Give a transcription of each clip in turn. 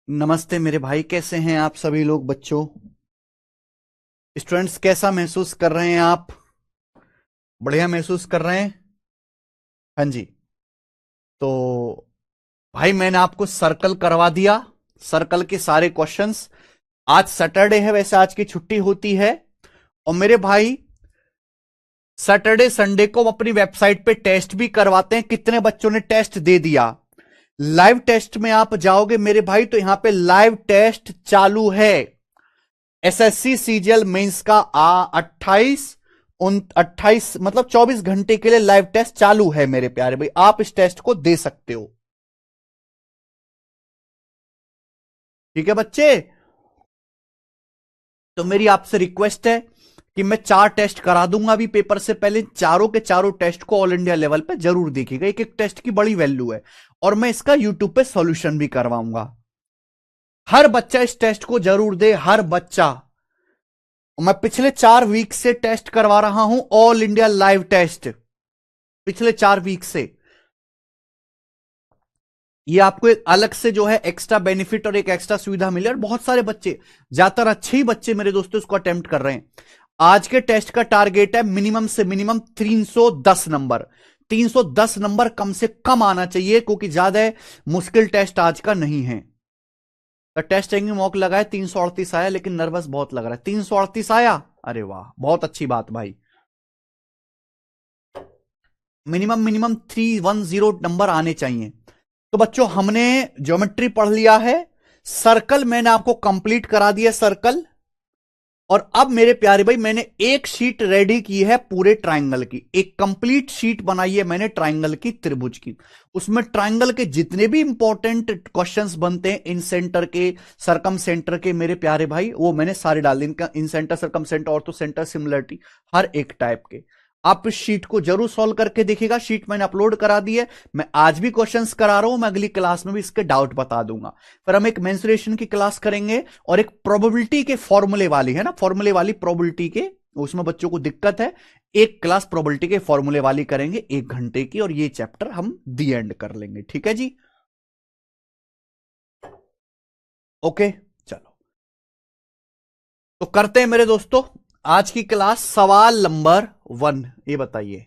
नमस्ते मेरे भाई, कैसे हैं आप सभी लोग? बच्चों, स्टूडेंट्स, कैसा महसूस कर रहे हैं आप? बढ़िया महसूस कर रहे हैं? हाँ जी। तो भाई, मैंने आपको सर्कल करवा दिया, सर्कल के सारे क्वेश्चंस। आज सैटरडे है, वैसे आज की छुट्टी होती है। और मेरे भाई, सैटरडे संडे को हम अपनी वेबसाइट पे टेस्ट भी करवाते हैं। कितने बच्चों ने टेस्ट दे दिया? लाइव टेस्ट में आप जाओगे मेरे भाई, तो यहां पे लाइव टेस्ट चालू है। एसएससी सीजीएल मेंस का 28 मतलब 24 घंटे के लिए लाइव टेस्ट चालू है मेरे प्यारे भाई। आप इस टेस्ट को दे सकते हो। ठीक है बच्चे? तो मेरी आपसे रिक्वेस्ट है कि मैं 4 टेस्ट करा दूंगा अभी पेपर से पहले। चारों के चारों टेस्ट को ऑल इंडिया लेवल पे जरूर देखिएगा। एक एक टेस्ट की बड़ी वैल्यू है। और मैं इसका यूट्यूब पे सॉल्यूशन भी करवाऊंगा। हर बच्चा इस टेस्ट को जरूर दे, हर बच्चा। मैं पिछले 4 वीक से टेस्ट करवा रहा हूं, ऑल इंडिया लाइव टेस्ट, पिछले 4 वीक से। ये आपको एक अलग से जो है एक्स्ट्रा बेनिफिट और एक एक्स्ट्रा सुविधा मिले। और बहुत सारे बच्चे, ज्यादातर अच्छे ही बच्चे मेरे दोस्तों, इसको अटेम्प्ट कर रहे हैं। आज के टेस्ट का टारगेट है मिनिमम से मिनिमम 310 नंबर। 310 नंबर कम से कम आना चाहिए, क्योंकि ज्यादा मुश्किल टेस्ट आज का नहीं है। तो टेस्ट एंगी मॉक लगा है, 338 आया, लेकिन नर्वस बहुत लग रहा है। 338 आया? अरे वाह, बहुत अच्छी बात भाई। मिनिमम मिनिमम 310 नंबर आने चाहिए। तो बच्चों, हमने ज्योमेट्री पढ़ लिया है। सर्कल मैंने आपको कंप्लीट करा दिया, सर्कल। और अब मेरे प्यारे भाई, मैंने एक शीट रेडी की है पूरे ट्रायंगल की। एक कंप्लीट शीट बनाई है मैंने ट्रायंगल की, त्रिभुज की। उसमें ट्रायंगल के जितने भी इंपॉर्टेंट क्वेश्चंस बनते हैं, इन सेंटर के, सरकम सेंटर के, मेरे प्यारे भाई, वो मैंने सारे डाल दिए। इनका incentre, circumcentre, orthocentre, similarity, हर एक टाइप के। आप इस शीट को जरूर सॉल्व करके देखिएगा। शीट मैंने अपलोड करा दी है। मैं आज भी क्वेश्चंस करा रहा हूं, मैं अगली क्लास में भी इसके डाउट बता दूंगा। फिर हम एक मेंसुरेशन की क्लास करेंगे, और एक प्रोबेबिलिटी के फॉर्मूले वाली है ना, फॉर्मूले वाली प्रोबेबिलिटी के, उसमें बच्चों को दिक्कत है। एक क्लास प्रोबेबिलिटी के फॉर्मूले वाली करेंगे 1 घंटे की, और ये चैप्टर हम दी एंड कर लेंगे। ठीक है जी? ओके, चलो। तो करते हैं मेरे दोस्तों आज की क्लास। सवाल नंबर 1, ये बताइए।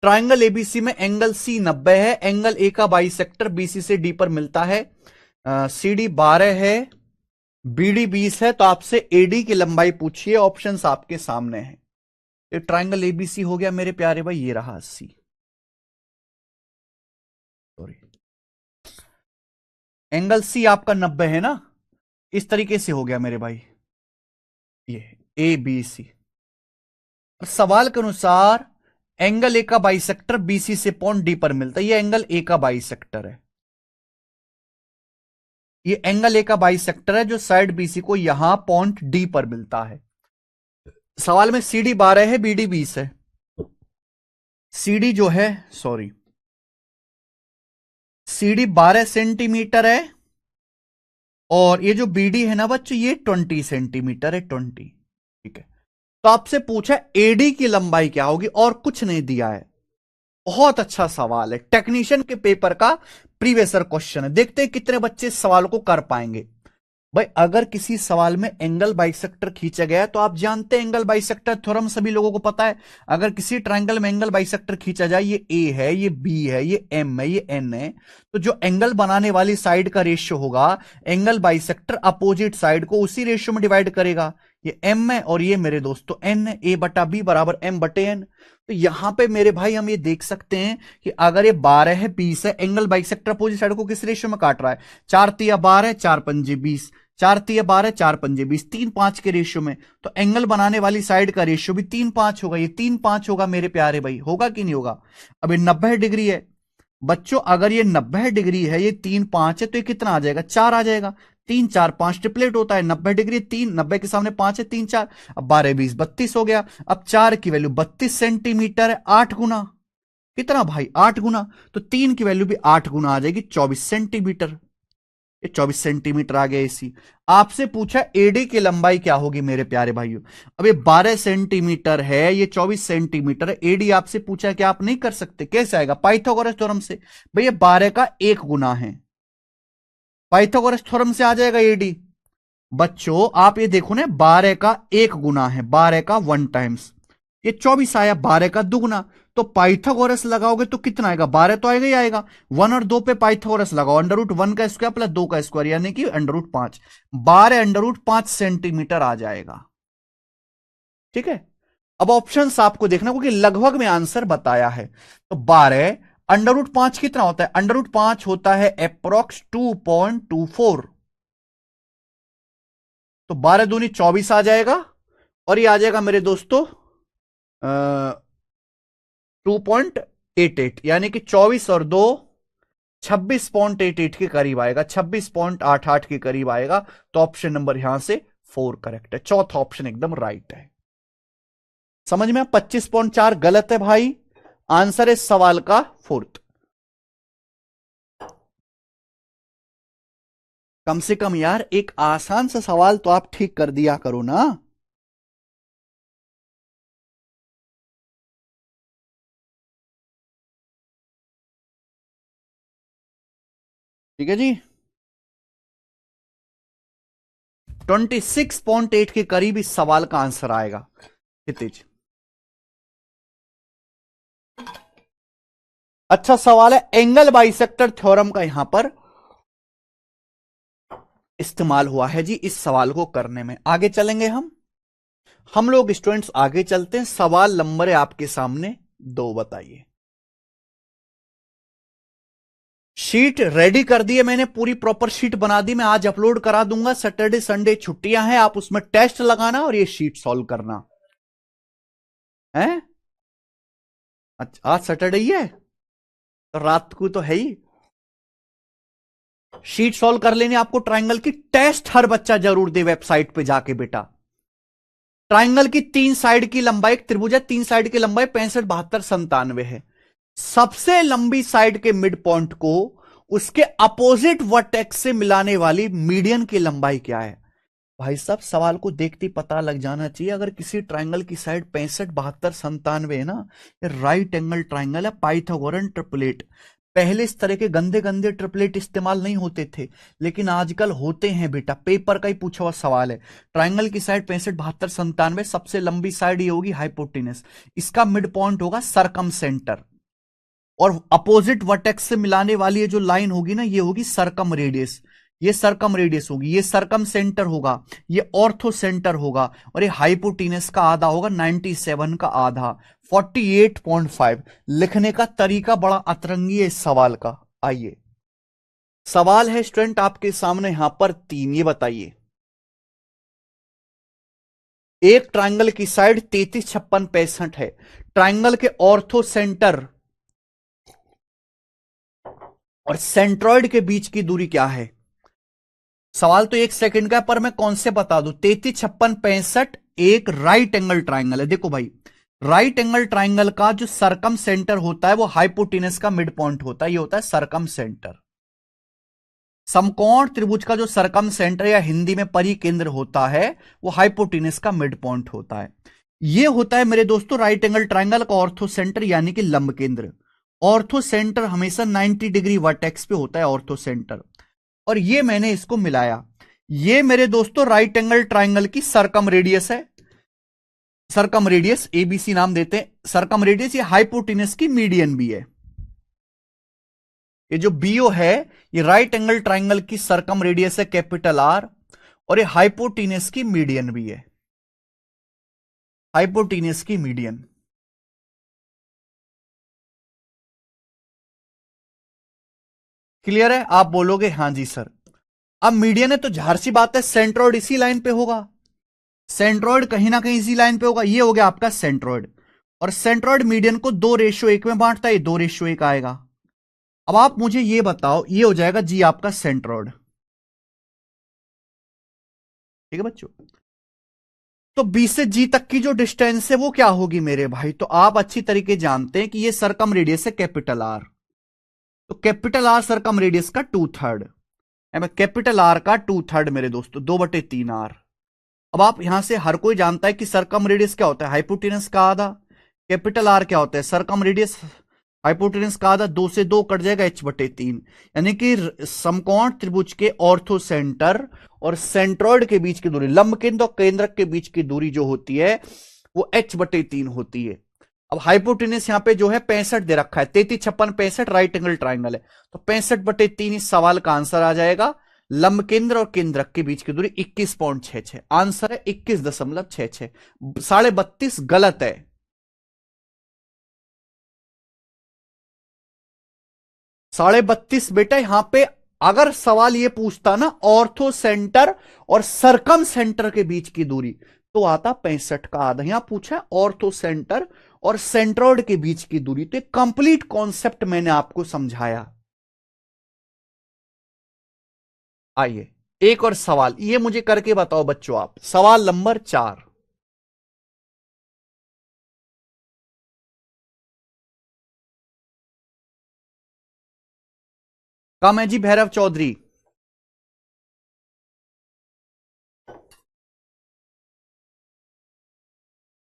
ट्राइंगल एबीसी में एंगल सी 90 है। एंगल ए का बाइसेक्टर बीसी से डी पर मिलता है। सी डी 12 है, बीडी 20 है। तो आपसे एडी की लंबाई पूछिए। ऑप्शंस आपके सामने हैं। ये ट्राइंगल एबीसी हो गया मेरे प्यारे भाई, ये रहा सी, सॉरी। एंगल सी आपका 90 है ना, इस तरीके से हो गया मेरे भाई, ये ए बी सी। सवाल के अनुसार एंगल ए का बाइसेक्टर बीसी से पॉइंट डी पर मिलता है। ये एंगल ए का बाइसेक्टर है। ये एंगल ए का बाइसेक्टर है, जो साइड बीसी को यहां पॉइंट डी पर मिलता है। सवाल में सी डी 12 है, बीडी 20 है। सी डी जो है, सॉरी, सी डी 12 सेंटीमीटर है। और ये जो बीडी है ना बच्चों, ये 20 सेंटीमीटर है, 20। ठीक है। तो आपसे पूछा एडी की लंबाई क्या होगी, और कुछ नहीं दिया है। बहुत अच्छा सवाल है, टेक्नीशियन के पेपर का प्रीवियसर क्वेश्चन है। देखते हैं कितने बच्चे इस सवाल को कर पाएंगे। भाई, अगर किसी सवाल में एंगल बाइसेक्टर खींचा गया है, तो आप जानते हैं एंगल बाइसेक्टर थ्योरम सभी लोगों को पता है। अगर किसी ट्रायंगल में एंगल बाइसेक्टर खींचा जाए, ये ए है, ये बी है, ये एम है, ये एन है, तो जो एंगल बनाने वाली साइड का रेशियो होगा, एंगल बाइसेक्टर अपोजिट साइड को उसी रेशियो में डिवाइड करेगा। ये एम है और ये मेरे दोस्तों एन है। ए बटा बी बराबर एम बटे एन। तो यहां पे मेरे भाई हम ये देख सकते हैं कि अगर ये 12 है, 20 है, एंगल बाइसेक्टर अपोजिट साइड को किस रेशियो में काट रहा है? 4 तिया 12, 4 पंजे 20, 4 तिया 12, 4 पंजे 20, 3-5 के रेशियो में। तो एंगल बनाने वाली साइड का रेशियो भी 3-5 होगा। ये 3-5 होगा मेरे प्यारे भाई, होगा कि नहीं होगा? अब ये 90 डिग्री है बच्चों। अगर ये 90 डिग्री है, ये 3-5 है, तो ये कितना आ जाएगा? 4 आ जाएगा। 3-4-5 ट्रिपलेट होता है। 90 डिग्री, 3, 90 के सामने 5 है, 3-4, अब 12-20 32 हो गया। अब 4 की वैल्यू 32 सेंटीमीटर है, 8 गुना। कितना भाई? 8 गुना। तो 3 की वैल्यू भी 8 गुना आ जाएगी, 24 सेंटीमीटर। ये 24 सेंटीमीटर आ गया एसी। आपसे पूछा एडी की लंबाई क्या होगी मेरे प्यारे भाइयों। अब ये 12 सेंटीमीटर है, ये 24 सेंटीमीटर है, एडी आपसे पूछा है कि आप नहीं कर सकते, कैसे आएगा? पाइथागोरस थ्योरम से। भैया 12 का 1 गुना है, पाइथागोरस थ्योरम से आ जाएगा एडी। बच्चों आप ये देखो ना, 12 का 1 गुना है, 12 का 1 टाइम्स, ये 24 आया, 12 का दुगुना। तो पाइथागोरस लगाओगे तो कितना आएगा? 12 तो आएगा ही आएगा। 1 और 2 पे पाइथागोरस लगाओ, अंडर रूट 1 का स्क्वायर प्लस 2 का स्क्वायर यानी कि under root 5, 12 under root 5 centimetre आ जाएगा। ठीक है, अब ऑप्शंस आपको देखना क्योंकि लगभग में आंसर बताया है। तो 12 अंडर रूट 5 कितना होता है? अंडर रूट 5 होता है अप्रोक्स 2.24, तो 12 दूनी 24 आ जाएगा, और ये आ जाएगा मेरे दोस्तों 2.88, यानी कि 24 और 2 26.88 के करीब आएगा, 26.88 के करीब आएगा। तो ऑप्शन नंबर यहां से 4 करेक्ट है, चौथा ऑप्शन एकदम राइट है। समझ में? 25.4 गलत है भाई, आंसर है सवाल का 4th। कम से कम यार एक आसान सा सवाल तो आप ठीक कर दिया करो ना। ठीक है जी, 26.8 के करीब इस सवाल का आंसर आएगा। क्षितिज, अच्छा सवाल है। एंगल बाइसेक्टर थ्योरम का यहां पर इस्तेमाल हुआ है जी इस सवाल को करने में। आगे चलेंगे हम लोग स्टूडेंट्स आगे चलते हैं। सवाल नंबर है आपके सामने 2, बताइए। शीट रेडी कर दी है मैंने, पूरी प्रॉपर शीट बना दी, मैं आज अपलोड करा दूंगा। सैटरडे संडे छुट्टियां हैं, आप उसमें टेस्ट लगाना और ये शीट सॉल्व करना है। अच्छा आज सैटरडे ही है तो रात को तो है ही। शीट सॉल्व कर लेनी आपको ट्राइंगल की। टेस्ट हर बच्चा जरूर दे वेबसाइट पे जाके बेटा। ट्राइंगल की 3 साइड की लंबाई, त्रिभुज 3 साइड की लंबाई 65, 72, 97 है। सबसे लंबी साइड के मिड पॉइंट को उसके अपोजिट वर्टेक्स से मिलाने वाली मीडियन की लंबाई क्या है? भाई साहब सवाल को देखते ही पता लग जाना चाहिए। अगर किसी ट्राइंगल की साइड 65, 72, 97 है ना, ये राइट एंगल ट्राइंगल है, पाइथागोरन ट्रिपलेट। पहले इस तरह के गंदे गंदे ट्रिपलेट इस्तेमाल नहीं होते थे, लेकिन आजकल होते हैं बेटा। पेपर का ही पूछा हुआ सवाल है। ट्राइंगल की साइड 65, 72, 97, सबसे लंबी साइड ये होगी हाइपोटेनस, इसका मिड पॉइंट होगा सरकम सेंटर, और अपोजिट वर्टेक्स से मिलाने वाली ये जो लाइन होगी ना, ये होगी सरकम रेडियस। ये सरकम रेडियस होगी, ये सरकम सेंटर होगा, ये ऑर्थो सेंटर होगा, और ये हाइपोटेनस का आधा होगा, 97 का आधा, 48.5। लिखने का तरीका बड़ा अतरंगी है इस सवाल का। आइए सवाल है स्टूडेंट आपके सामने यहां पर 3, ये बताइए। एक ट्राइंगल की साइड 33, 56, 65 है। ट्राइंगल के ऑर्थो सेंटर और सेंट्रॉइड के बीच की दूरी क्या है? सवाल तो 1 सेकंड का है, पर मैं कौन से बता दूं। 33, 56, 65 एक राइट एंगल ट्राइंगल है। देखो भाई, राइट एंगल ट्राइंगल का जो सरकम सेंटर होता है वो हाइपोटेनस का मिड पॉइंट होता है, ये होता है सरकम सेंटर। समकोण त्रिभुज का जो सरकम सेंटर या हिंदी में परिकेंद्र होता है वो हाइपोटेनस का मिड पॉइंट होता है। ये होता है मेरे दोस्तों राइट एंगल ट्राइंगल का ऑर्थो सेंटर यानी कि लंब केंद्र। ऑर्थो सेंटर हमेशा 90 डिग्री वर्टेक्स पे होता है ऑर्थो सेंटर। और ये मैंने इसको मिलाया, ये मेरे दोस्तों राइट एंगल ट्राइंगल की सरकम रेडियस है। सरकम रेडियस एबीसी नाम देते हैं सरकम रेडियस। ये हाइपोटेनस की मीडियन भी है। ये जो बीओ है ये राइट एंगल ट्राइंगल की सरकम रेडियस है कैपिटल आर, और ये हाइपोटेनस की मीडियन भी है, हाइपोटेनस की मीडियन। क्लियर है? आप बोलोगे हां जी सर। अब मीडियन है तो जाहिर सी बात है सेंट्रोइड इसी लाइन पे होगा, सेंट्रोइड कहीं ना कहीं इसी लाइन पे होगा। ये हो गया आपका सेंट्रोइड, और सेंट्रोइड मीडियन को 2:1 में बांटता है, ये 2:1 आएगा। अब आप मुझे ये बताओ, ये हो जाएगा जी आपका सेंट्रोइड। ठीक है बच्चों, तो बी से जी तक की जो डिस्टेंस है वो क्या होगी मेरे भाई? तो आप अच्छी तरीके जानते हैं कि ये सरकम रेडियस है कैपिटल आर, तो कैपिटल आर सरकम रेडियस का 2/3, कैपिटल आर का 2/3 मेरे दोस्तों, 2/3 आर। अब आप यहां से हर कोई जानता है कि सरकम रेडियस क्या होता है, हाइपोटेनस का आधा। कैपिटल आर क्या होता है, सरकम रेडियस हाइपोटेनस का आधा, 2 से 2 कट जाएगा, h/3। यानी कि समकोण त्रिभुज के ऑर्थो सेंटर और सेंट्रॉइड के बीच की दूरी, लंब केंद्र और केंद्रक के बीच की दूरी जो होती है वो h/3 होती है। अब हाइपोटेनस यहां पे जो है 65 दे रखा है, 33, 56, 65 राइट एंगल ट्राइंगल है, तो 65/3 इस सवाल का आंसर आ जाएगा। लंब केंद्र और केंद्रक के बीच की दूरी 21.66, आंसर है 21.66। 32.5 गलत है। 32.5 बेटा, यहां पे अगर सवाल ये पूछता ना ऑर्थो सेंटर और सरकम सेंटर के बीच की दूरी, तो आता 65 का आधा। यहां पूछा ऑर्थो सेंटर और सेंट्रॉइड के बीच की दूरी, तो एक कंप्लीट कॉन्सेप्ट मैंने आपको समझाया। आइए एक और सवाल, ये मुझे करके बताओ बच्चों आप, सवाल नंबर 4। कम है जी भैरव चौधरी।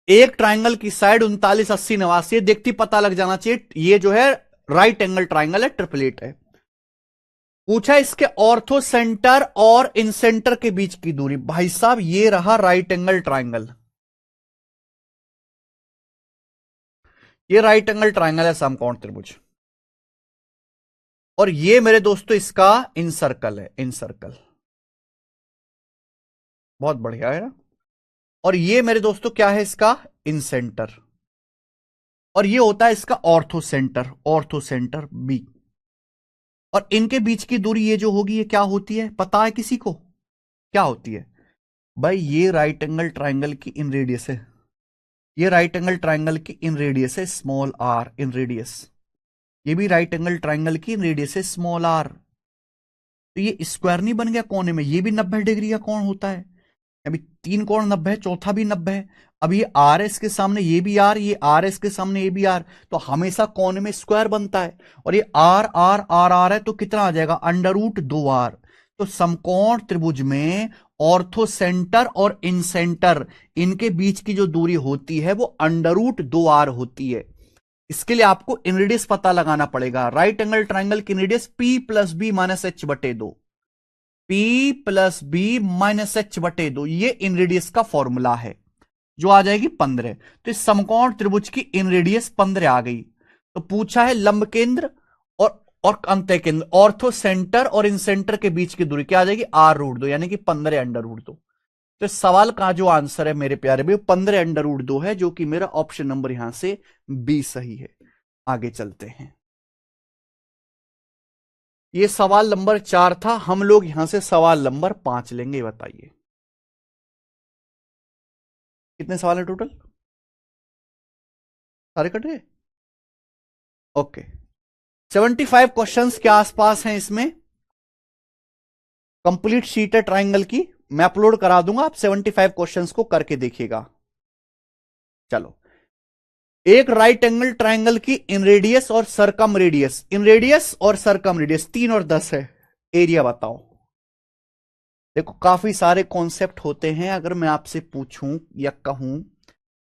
एक ट्राइंगल की साइड 39, 80, 89 देखती पता लग जाना चाहिए, ये जो है राइट एंगल ट्राइंगल है, ट्रिपलेट है। पूछा इसके ऑर्थो सेंटर और इन सेंटर के बीच की दूरी, भाई साहब ये रहा राइट एंगल ट्राइंगल, ये राइट एंगल ट्राइंगल है समकोण त्रिभुज, और ये मेरे दोस्तों इसका इन सर्कल है, इन सर्कल, बहुत बढ़िया है ना। और ये मेरे दोस्तों क्या है, इसका इन सेंटर, और ये होता है इसका orthocentre, orthocentre B. और इनके बीच की दूरी ये जो होगी ये क्या होती है, पता है किसी को क्या होती है? भाई ये राइट एंगल ट्राइंगल की इन रेडियस है, ये राइट एंगल ट्राइंगल की इन रेडियस है स्मॉल आर, इन रेडियस। ये भी राइट एंगल ट्राइंगल की इन रेडियस है स्मॉल आर। तो ये स्क्वायर नहीं बन गया कोने में, ये भी 90 डिग्री का कोण होता है। अभी 3 कोण 90 है, चौथा भी 90 है। अब ये आर एस के सामने ये भी आर, ये आर एस के सामने ये भी आर, तो हमेशा कोने में स्क्वायर बनता है। और ये आर आर आर आर है, तो कितना आ जाएगा, √2r। तो समकोण त्रिभुज में ऑर्थो सेंटर और इन सेंटर, इनके बीच की जो दूरी होती है वो √2r होती है। इसके लिए आपको इन रेडियस पता लगाना पड़ेगा। राइट एंगल ट्राइंगल की रेडियस P+B-H/2, P+B-H/2, ये इन रेडियस का फॉर्मूला है, जो आ जाएगी 15। तो इस समकोण त्रिभुज की इन रेडियस 15 आ गई। तो पूछा है लंब केंद्र और अंत्य केंद्र, ऑर्थो सेंटर और इन सेंटर के बीच की दूरी क्या आ जाएगी, r√2, यानी कि 15 √2। तो इस सवाल का जो आंसर है मेरे प्यारे भाई 15 √2 है, जो कि मेरा ऑप्शन नंबर यहां से बी सही है। आगे चलते हैं। ये सवाल नंबर 4 था, हम लोग यहां से सवाल नंबर 5 लेंगे। बताइए कितने सवाल है टोटल, सारे कट गए? ओके, 75 क्वेश्चंस के आसपास हैं इसमें। कंप्लीट शीट है ट्राइंगल की, मैं अपलोड करा दूंगा, आप 75 क्वेश्चंस को करके देखिएगा। चलो, एक राइट एंगल ट्राइंगल की इन रेडियस और सरकम रेडियस, इन रेडियस और सरकम रेडियस 3 और 10 है, एरिया बताओ। देखो काफी सारे कॉन्सेप्ट होते हैं, अगर मैं आपसे पूछूं या कहूं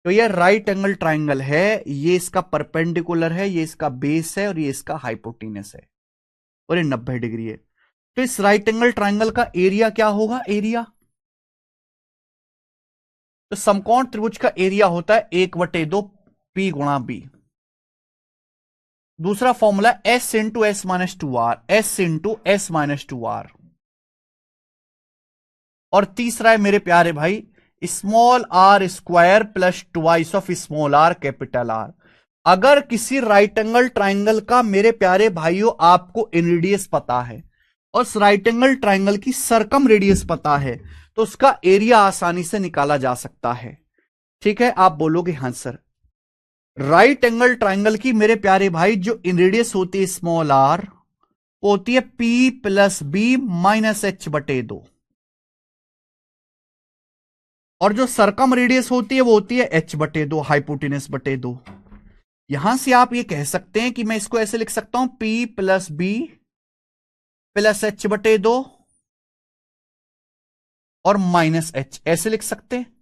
तो ये राइट एंगल ट्राइंगल है, ये इसका परपेंडिकुलर है, ये इसका बेस है और ये इसका हाइपोटेनस है, और ये 90 डिग्री है। तो इस राइट एंगल ट्राइंगल का एरिया क्या होगा, एरिया, तो समकोण त्रिभुज का एरिया होता है 1/2 P × B। दूसरा formula S × S-2R, S × S-2R। और तीसरा है मेरे प्यारे भाई r² plus twice of small r capital R। अगर किसी राइट एंगल ट्राइंगल का मेरे प्यारे भाइयों आपको इन रेडियस पता है और उस राइट एंगल ट्राइंगल की सरकम रेडियस पता है, तो उसका एरिया आसानी से निकाला जा सकता है। ठीक है, आप बोलोगे हां सर। राइट एंगल ट्राइंगल की मेरे प्यारे भाई जो इन रेडियस होती है स्मॉल r, होती है P+B-H/2, और जो सरकम रेडियस होती है वो होती है h/2, हाइपोटेनस/2। यहां से आप ये कह सकते हैं कि मैं इसको ऐसे लिख सकता हूं P+B+H/2 और माइनस एच, ऐसे लिख सकते हैं।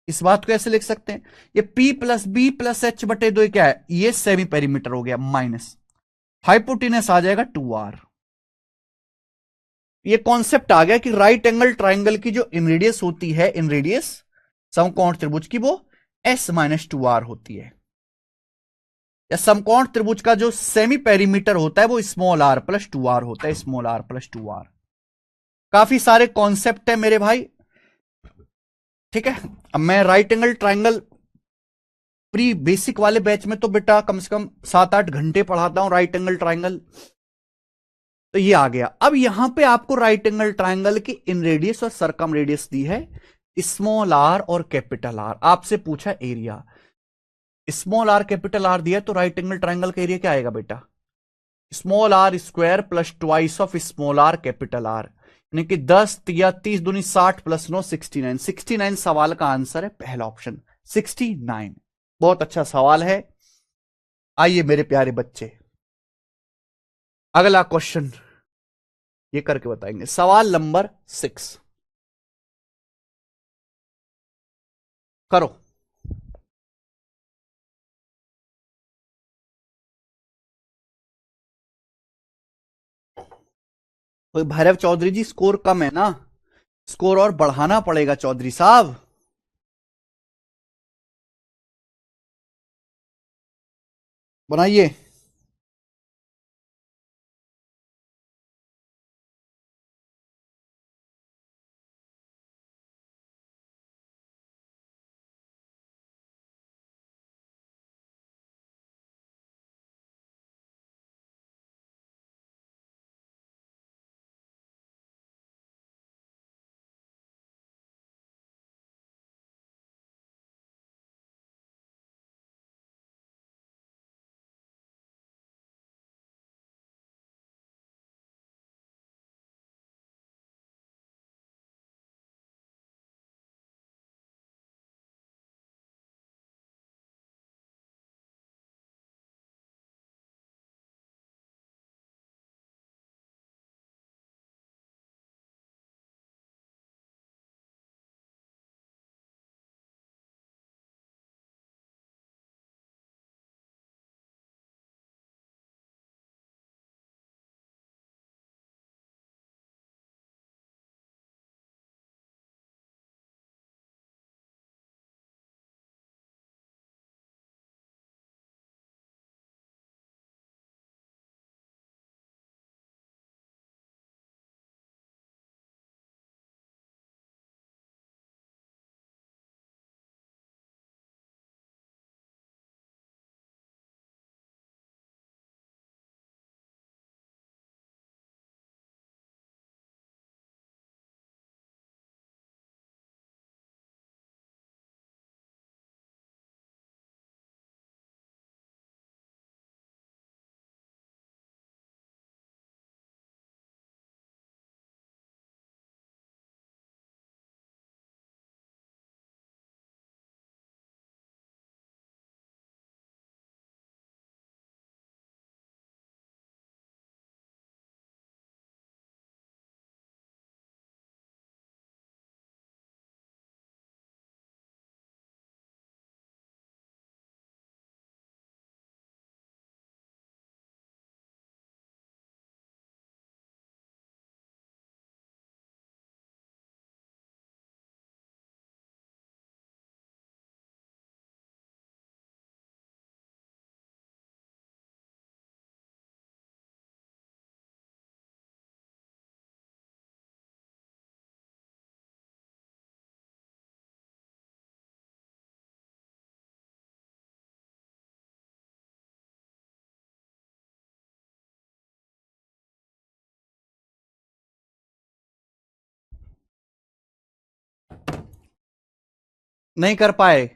इस बात को ऐसे लिख सकते हैं, ये P plus B plus H बटे दो क्या है, ये सेमी पेरीमीटर हो गया, माइनस हाइपोटेनस आ जाएगा 2r। ये कॉन्सेप्ट आ गया कि राइट एंगल ट्राइंगल की जो इनरेडियस होती है, इनरेडियस समकोण त्रिभुज की, वो s माइनस 2r होती है, या समकोण त्रिभुज का जो सेमी पेरीमीटर होता है वो स्मॉल r प्लस 2r होता है, स्मॉल r प्लस 2r। काफी सारे कॉन्सेप्ट है मेरे भाई, ठीक है। अब मैं right angle triangle pre basic वाले बैच में तो बेटा कम से कम 7-8 घंटे पढ़ाता हूं राइट एंगल ट्राइंगल, तो ये आ गया। अब यहां पे आपको राइट एंगल ट्राइंगल की इन रेडियस और सरकम रेडियस दी है, स्मॉल आर और कैपिटल आर। आपसे पूछा area, small R capital R दिया, तो राइट एंगल ट्राइंगल का एरिया क्या आएगा बेटा, small R square plus twice of small R capital R, यानी कि 10 या 30 दूनी 60 प्लस 9 69। 69 सवाल का आंसर है पहला ऑप्शन 69। बहुत अच्छा सवाल है। आइए मेरे प्यारे बच्चे, अगला क्वेश्चन ये करके बताएंगे। सवाल नंबर 6 करो। कोई भैरव चौधरी जी, स्कोर कम है ना, स्कोर और बढ़ाना पड़ेगा चौधरी साहब। बनाइए। नहीं कर पाए।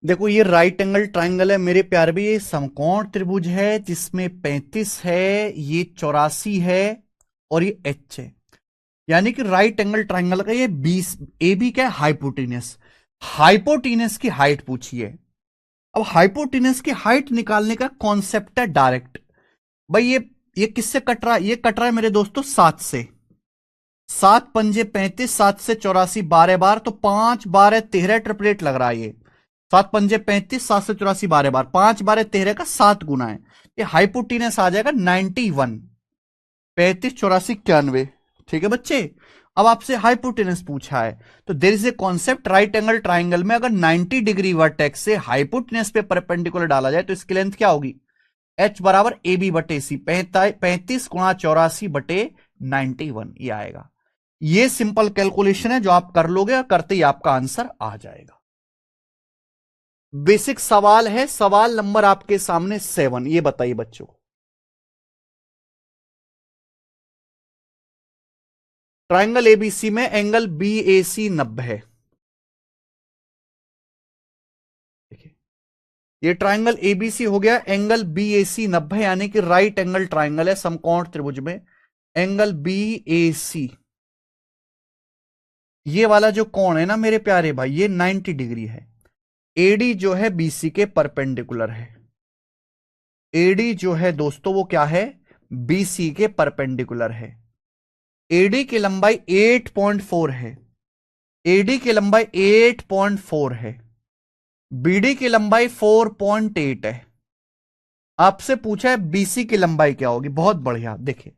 देखो ये राइट एंगल ट्राइंगल है मेरे प्यारे भी, ये समकोण त्रिभुज है जिसमें 35 है, ये 84 है और ये एच है, यानी कि राइट एंगल ट्राइंगल का ये 20 ए बी क्या है, हाइपोटेनस। हाइपोटेनस की हाइट पूछी है। अब हाइपोटेनस की हाइट निकालने का कॉन्सेप्ट है डायरेक्ट। भाई ये किससे कट रहा है, ये कट रहा है मेरे दोस्तों 7 से। 7 पंजे 35, 7 से 84 12 बार, तो 5 12 13 ट्रिपलेट लग रहा है ये। 7 पंजे 35, 7 से 84 12 बार, 5 12 13 का 7 गुना है। ये हाइपोटीनस आ जाएगा 91, 35 84 91। ठीक है बच्चे। अब आपसे हाइपोटेनस पूछा है, तो there is a concept, right angle triangle में अगर 90 डिग्री वर्टेक्स से हाइपोटेनस पे परपेंडिकुलर डाला जाए तो इसकी लेंथ क्या होगी? एच बराबर ए बी बटे सी, 35 गुणा 84 बटे 91 ये आएगा। ये सिंपल कैलकुलेशन है जो आप कर लोगे और करते ही आपका आंसर आ जाएगा। बेसिक सवाल है, सवाल नंबर आपके सामने 7, ये बताइए बच्चों। ट्राइंगल एबीसी में एंगल बी ए सी 90 है। देखिए ये ट्राइंगल एबीसी हो गया, एंगल बी ए सी 90 यानी कि राइट एंगल ट्राइंगल है समकोण त्रिभुज में। एंगल बी ए सी, ये वाला जो कोण है ना मेरे प्यारे भाई, ये 90 डिग्री है। एडी जो है बीसी के परपेंडिकुलर है। एडी जो है दोस्तों वो क्या है? बीसी के परपेंडिकुलर है। एडी की लंबाई 8.4 है। एडी की लंबाई 8.4 है। बीडी की लंबाई 4.8 है। आपसे पूछा है बीसी की लंबाई क्या होगी। बहुत बढ़िया। देखिए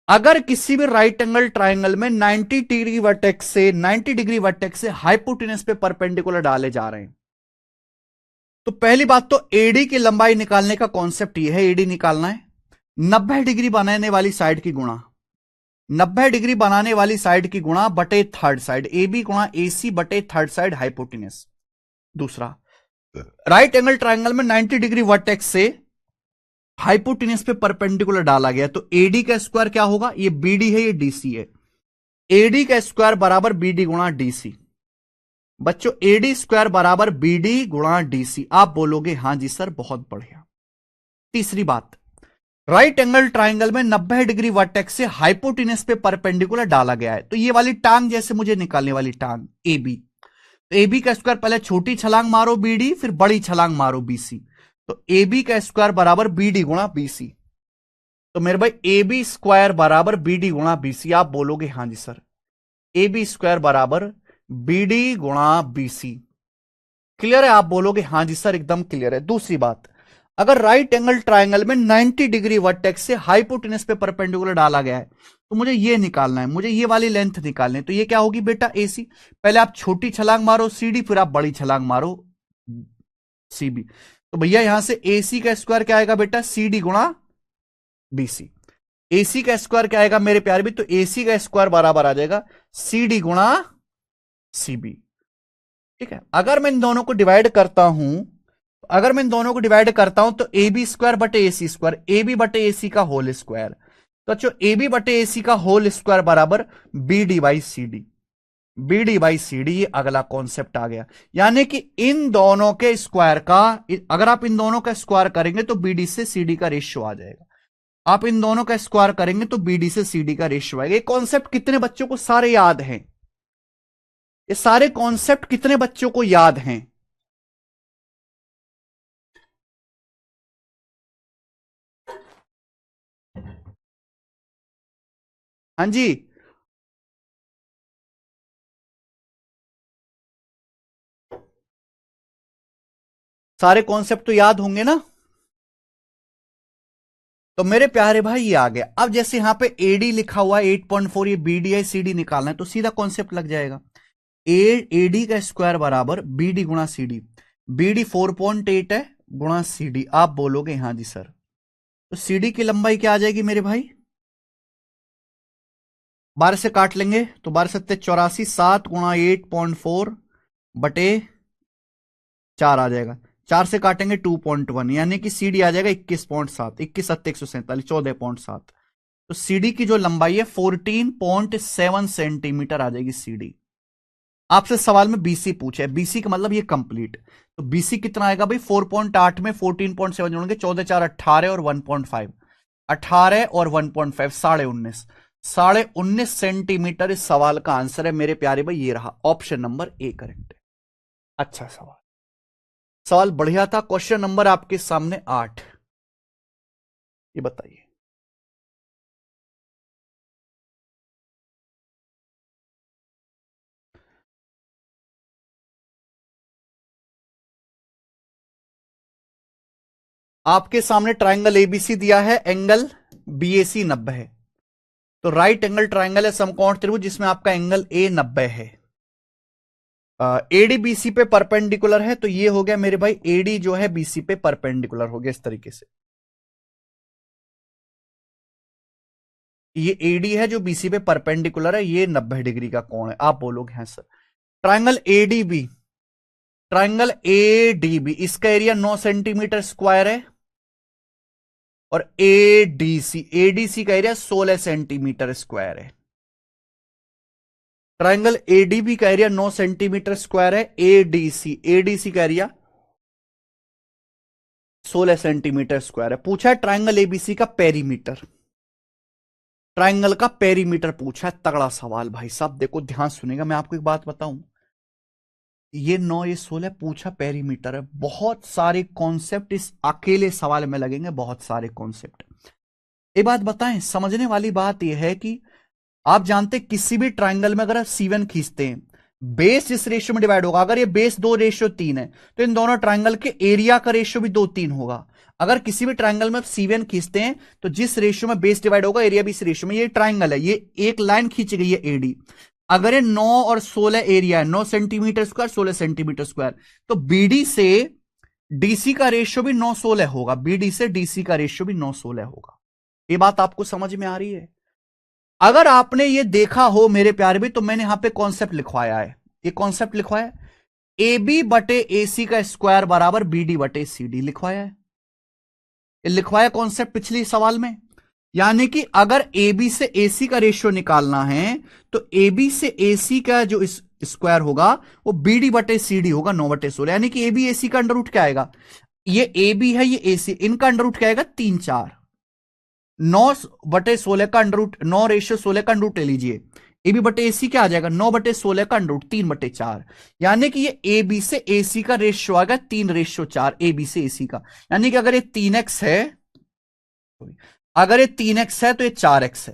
अगर किसी भी राइट एंगल ट्राइंगल में 90 डिग्री वर्टेक्स से हाइपोटेनस पे परपेंडिकुलर डाले जा रहे हैं, तो पहली बात तो एडी की लंबाई निकालने का कॉन्सेप्ट ये है, एडी निकालना है 90 डिग्री बनाने वाली साइड की गुणा, 90 डिग्री बनाने वाली साइड की गुणा बटे थर्ड साइड, ए बी गुणा ए सी बटे थर्ड साइड हाइपोटेनस। दूसरा, राइट एंगल ट्राइंगल में 90 डिग्री वर्टेक्स से हाइपोटेनस पे परपेंडिकुलर डाला गया, तो एडी का स्क्वायर क्या होगा? ये बीडी है, ये डीसी है। एडी का स्क्वायर बराबर बीडी गुणा डीसी। बच्चों एडी स्क्वायर बराबर बीडी गुणा डीसी। आप बोलोगे हां जी सर, बहुत बढ़िया। तीसरी बात, राइट एंगल ट्राइंगल में 90 डिग्री वर्टेक्स से हाइपोटेनस पे परपेंडिकुलर डाला गया है, तो ये वाली टांग जैसे मुझे निकालने वाली टांग ए बी, तो ए बी का स्क्वायर पहले छोटी छलांग मारो बीडी, फिर बड़ी छलांग मारो बीसी, तो ए बी का स्क्वायर बराबर बीडी गुणा बीसी। तो मेरे भाई ए बी स्क्वायर बराबर बीडी गुणा बीसी। आप बोलोगे हां जी सर, ए बी स्क्वायर बराबर बीडी गुणा बीसी। क्लियर है? आप बोलोगे हां जी सर एकदम क्लियर है। दूसरी बात, अगर राइट एंगल ट्राइंगल में 90 डिग्री वर्टेक्स से हाइपोटेनस पे परपेंडिकुलर डाला गया है, तो मुझे ये निकालना है, मुझे ये वाली लेंथ निकालनी है। तो ये क्या होगी बेटा? एसी। पहले आप छोटी छलांग मारो सीडी, फिर आप बड़ी छलांग मारो सीबी। तो भैया यहां से एसी का स्क्वायर क्या आएगा बेटा? सीडी गुणा बीसी। एसी का स्क्वायर क्या आएगा मेरे प्यारे भी? तो एसी का स्क्वायर बराबर आ जाएगा सीडी गुणा सीबी। ठीक है। अगर मैं इन दोनों को डिवाइड करता हूं, तो ए बी स्क्वायर बटे A C square, A B बटे ए सी का होल स्क्वायर, तो अच्छा ए बी बटे ए सी का होल स्क्वायर बराबर B D by C D. B D by C D, ये अगला कॉन्सेप्ट आ गया। यानी कि इन दोनों के स्क्वायर का, अगर आप इन दोनों का स्क्वायर करेंगे तो बी डी से सी डी का रेशियो आ जाएगा। आप इन दोनों का स्क्वायर करेंगे तो बी डी से सी डी का रेशियो आएगा। ये कॉन्सेप्ट कितने बच्चों को सारे याद हैं? ये सारे कॉन्सेप्ट कितने बच्चों को याद हैं? हाँ जी, सारे कॉन्सेप्ट तो याद होंगे ना। तो मेरे प्यारे भाई ये आ गया। अब जैसे यहां पे एडी लिखा हुआ है 8.4, ये बीडी है, सीडी निकालना है, तो सीधा कॉन्सेप्ट लग जाएगा। एडी का स्क्वायर बराबर बीडी गुणा सीडी। बीडी 4.8 है गुणा सीडी। आप बोलोगे हाँ जी सर। तो सीडी की लंबाई क्या आ जाएगी मेरे भाई? 12 से काट लेंगे तो 12 सत्ते 84, 7 गुणा 8.4 बटे 4 आ जाएगा। 4 से काटेंगे 2.1, यानी कि सीडी आ जाएगा 21.7, 21 सत्ते 147, 14.7। तो सीडी की जो लंबाई है 14.7 सेंटीमीटर आ जाएगी सीडी। आपसे सवाल में बीसी पूछे, बीसी का मतलब ये कंप्लीट, तो बीसी कितना आएगा भाई? 4.8 में 14.7 जोड़ेंगे, 14 4 18 और 1.5, 18 और 1.5 19.5, 19.5 सेंटीमीटर इस सवाल का आंसर है मेरे प्यारे भाई। ये रहा ऑप्शन नंबर ए करेक्ट है। अच्छा सवाल बढ़िया था। क्वेश्चन नंबर आपके सामने 8, ये बताइए। आपके सामने ट्राइंगल एबीसी दिया है, एंगल बीएसी 90 है, तो राइट एंगल ट्राइंगल है समकोण त्रिभुज जिसमें आपका एंगल ए 90 है। एडी बीसी पे परपेंडिकुलर है, तो ये हो गया मेरे भाई एडी जो है बीसी पे परपेंडिकुलर हो गया इस तरीके से। ये एडी है जो बीसी पे परपेंडिकुलर है, ये 90 डिग्री का कोण है। आप बोलोगे हैं sir triangle ADB, triangle ADB इसका एरिया 9 सेंटीमीटर स्क्वायर है, और एडीसी, एडीसी का एरिया 16 सेंटीमीटर स्क्वायर है। ट्राइंगल एडीबी का एरिया 9 सेंटीमीटर स्क्वायर है, एडीसी, एडीसी का एरिया 16 सेंटीमीटर स्क्वायर है। पूछा है ट्राइंगल एबीसी का पेरीमीटर, ट्राइंगल का पेरीमीटर पूछा है, तगड़ा सवाल भाई साहब। देखो ध्यान सुनेगा, मैं आपको एक बात बताऊं, ये 9 ये 16 पूछा पेरीमीटर है। बहुत सारे कॉन्सेप्ट इस अकेले सवाल में लगेंगे, बहुत सारे कॉन्सेप्ट। एक बात बताएं, समझने वाली बात यह है कि आप जानते किसी भी ट्राइंगल में अगर आप C1 खींचते हैं, बेस जिस रेशियो में डिवाइड होगा, अगर ये बेस 2:3 है तो इन दोनों ट्राइंगल के एरिया का रेशियो भी 2:3 होगा। अगर किसी भी ट्राइंगल में आप C1 खींचते हैं तो जिस रेशियो में बेस डिवाइड होगा एरिया भी इस रेशियो में। ये ट्राइंगल है, ये एक लाइन खींची गई है एडी। अगर ये 9 और 16 एरिया है, 9 सेंटीमीटर स्क्वायर 16 सेंटीमीटर स्क्वायर, तो बीडी से डीसी का रेशियो भी 9:16 होगा, बीडी से डीसी का रेशियो भी 9:16 होगा। ये बात आपको समझ में आ रही है? अगर आपने ये देखा हो मेरे प्यारे भी, तो मैंने यहां पे कॉन्सेप्ट लिखवाया है, ये कॉन्सेप्ट लिखवाया है, ए बी बटे ए सी का स्क्वायर बराबर बी डी बटे सी डी लिखवाया है। ये लिखवाया कॉन्सेप्ट पिछले सवाल में। यानी कि अगर ए बी से ए सी का रेशियो निकालना है तो ए बी से ए सी का जो स्क्वायर होगा वो बी डी बटे सी डी होगा 9/16। यानी कि ए बी ए सी का अंडर रूट क्या आएगा, ये ए बी है ये ए सी, इनका अंडर रूट क्या आएगा 3/4। 9/16 का अंडर रूट, 9:16 का अंडर रूट ले लीजिए, ए बी बटे ए सी क्या आ जाएगा 9/16 का अंडर रूट 3/4। यानी कि ये ए बी से ए सी का रेशियो आ गया 3:4 ए बी से ए सी का। यानी कि अगर ये 3x है, अगर ये 3x है तो ये 4x है,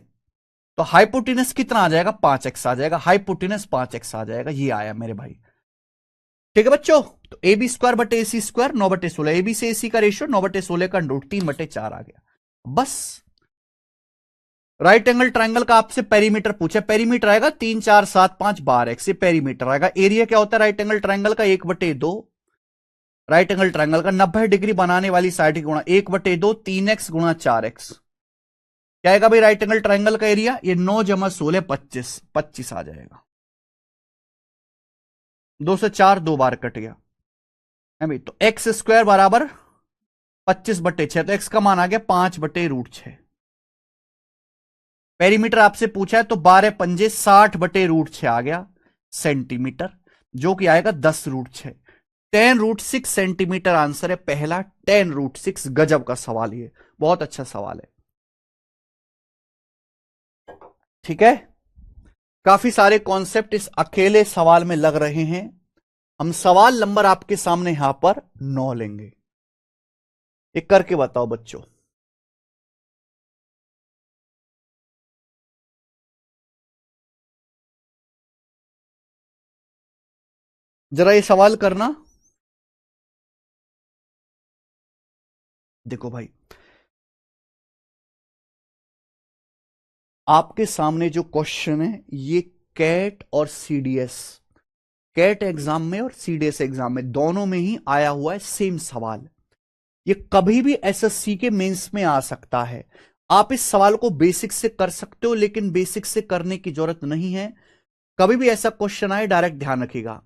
तो हाइपोटेनस कितना आ जाएगा 5x आ जाएगा, हाइपोटेनस 5x आ जाएगा। ये आया मेरे भाई, ठीक है बच्चों। तो ए बी स्क्वायर बटे A C square 9/16, A B से ए सी का रेशियो 9/16 का अंडर रूट 3/4 आ गया। बस राइट एंगल ट्राइंगल का आपसे पेरीमीटर पूछा, पेरीमीटर आएगा 3 4 7 5 12x, ये पेरीमीटर आएगा। एरिया क्या होता है राइट एंगल ट्राइंगल का 1/2, राइट एंगल ट्राइंगल का 90 डिग्री बनाने वाली साइड की गुणा 1/2 3x गुणा 4x क्या आएगा भाई राइट एंगल ट्राइंगल का एरिया, ये 9 + 16 25 आ जाएगा। 2 से 4 2 बार कट गया है भाई। तो एक्स स्क्वायर बराबर 25/6, तो एक्स का मान आ गया 5/√6। पेरीमीटर आपसे पूछा है तो 12 पंजे 60/√6 आ गया सेंटीमीटर, जो कि आएगा 10√6, 10√6 सेंटीमीटर आंसर है पहला, 10√6। गजब का सवाल, ये बहुत अच्छा सवाल है, ठीक है। काफी सारे कॉन्सेप्ट इस अकेले सवाल में लग रहे हैं। हम सवाल नंबर आपके सामने यहां पर 9 लेंगे, एक करके बताओ बच्चों। जरा ये सवाल करना। देखो भाई, आपके सामने जो क्वेश्चन है ये कैट और सीडीएस, कैट एग्जाम में और सीडीएस एग्जाम में दोनों में ही आया हुआ है सेम सवाल। ये कभी भी एसएससी के मेंस में आ सकता है। आप इस सवाल को बेसिक से कर सकते हो, लेकिन बेसिक से करने की जरूरत नहीं है। कभी भी ऐसा क्वेश्चन आए डायरेक्ट ध्यान रखिएगा।